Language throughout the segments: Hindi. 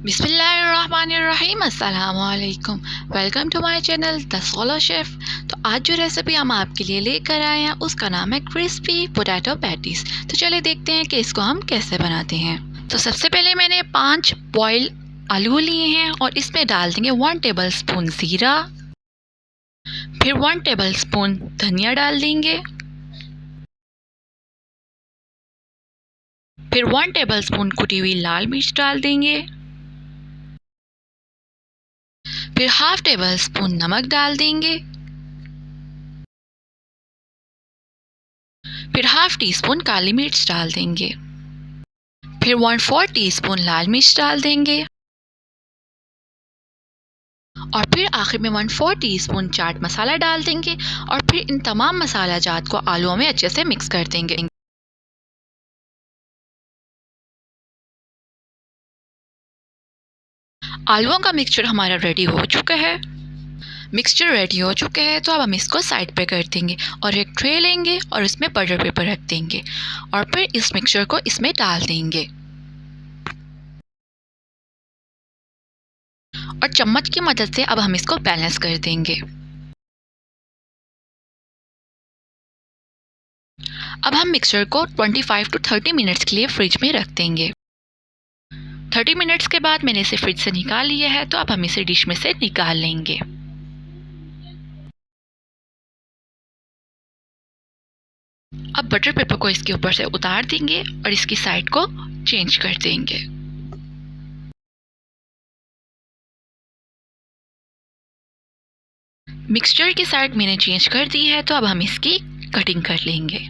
बिस्मिल्लाहिर्रहमानिर्रहीम, अस्सलामुअलैकुम। Welcome to my channel the solo chef. तो आज जो रेसिपी हम आपके लिए लेकर आए हैं उसका नाम है क्रिस्पी पोटैटो पैटीज़। तो चलिए देखते हैं कि इसको हम कैसे बनाते हैं। तो सबसे पहले मैंने 5 बॉयल आलू लिए हैं और इसमें डाल देंगे 1 टेबल स्पून ज़ीरा, फिर 1 टेबल स्पून धनिया डाल देंगे, फिर 1 टेबल स्पून कुटी हुई लाल मिर्च डाल देंगे, फिर हाफ टेबल स्पून नमक डाल देंगे, फिर हाफ टी स्पून काली मिर्च डाल देंगे, फिर 1/4 टीस्पून लाल मिर्च डाल देंगे और फिर आखिर में 1/4 टीस्पून चाट मसाला डाल देंगे और फिर इन तमाम मसाला जात को आलूओं में अच्छे से मिक्स कर देंगे। आलूओं का मिक्सचर हमारा रेडी हो चुका है। मिक्सचर रेडी हो चुका है तो अब हम इसको साइड पे कर देंगे और एक ट्रे लेंगे और इसमें बटर पेपर रख देंगे और फिर इस मिक्सचर को इसमें डाल देंगे और चम्मच की मदद से अब हम इसको बैलेंस कर देंगे। अब हम मिक्सचर को 25 टू 30 मिनट्स के लिए फ्रिज में रख देंगे। 30 मिनट्स के बाद मैंने इसे फ्रिज से निकाल लिया है तो अब हम इसे डिश में से निकाल लेंगे। अब बटर पेपर को इसके ऊपर से उतार देंगे और इसकी साइड को चेंज कर देंगे। मिक्सचर की साइड मैंने चेंज कर दी है तो अब हम इसकी कटिंग कर लेंगे।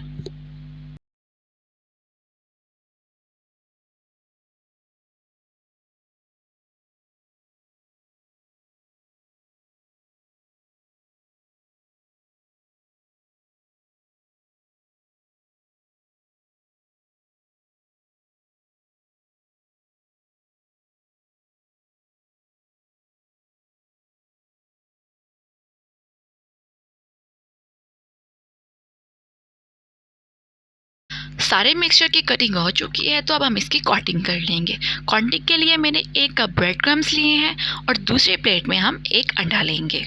सारे मिक्सचर की कटिंग हो चुकी है तो अब हम इसकी कॉटिंग कर लेंगे। कॉटिंग के लिए मैंने 1 कप ब्रेड क्रम्स लिए हैं और दूसरी प्लेट में हम 1 अंडा लेंगे।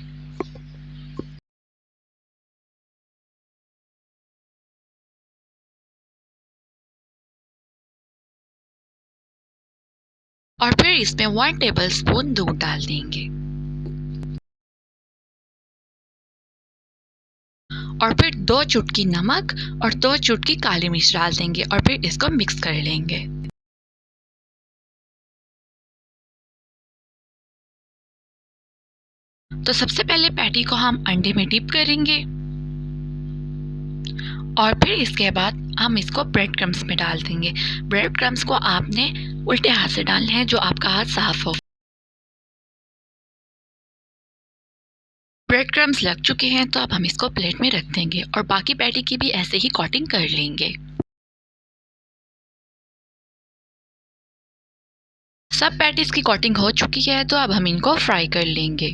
और फिर इसमें 1 टेबल स्पून दूध डाल देंगे और फिर 2 चुटकी नमक और 2 चुटकी काली मिर्च डाल देंगे और फिर इसको मिक्स कर लेंगे। तो सबसे पहले पैटी को हम अंडे में डिप करेंगे और फिर इसके बाद हम इसको ब्रेड क्रम्स में डाल देंगे। ब्रेड क्रम्स को आपने उल्टे हाथ से डालने हैं जो आपका हाथ साफ हो। ब्रेड क्रम्स लग चुके हैं तो अब हम इसको प्लेट में रख देंगे और बाकी पैटी की भी ऐसे ही कोटिंग कर लेंगे। सब पैटीज की कोटिंग हो चुकी है तो अब हम इनको फ्राई कर लेंगे।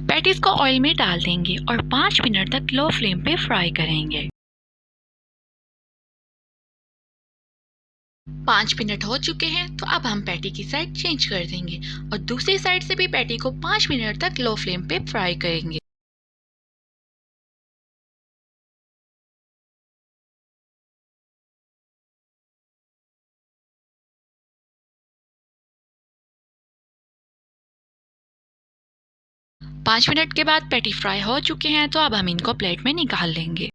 पैटीज को ऑयल में डाल देंगे और 5 मिनट तक लो फ्लेम पे फ्राई करेंगे। 5 मिनट हो चुके हैं तो अब हम पैटी की साइड चेंज कर देंगे और दूसरी साइड से भी पैटी को 5 मिनट तक लो फ्लेम पे फ्राई करेंगे। पाँच मिनट के बाद पैटी फ्राई हो चुके हैं तो अब हम इनको प्लेट में निकाल लेंगे।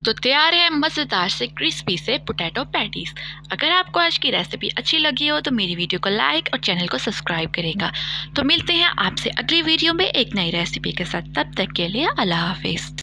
तो तैयार है मज़ेदार से क्रिस्पी से पोटैटो पैटीज़। अगर आपको आज की रेसिपी अच्छी लगी हो तो मेरी वीडियो को लाइक और चैनल को सब्सक्राइब करेगा। तो मिलते हैं आपसे अगली वीडियो में एक नई रेसिपी के साथ। तब तक के लिए अल्लाह हाफिज़।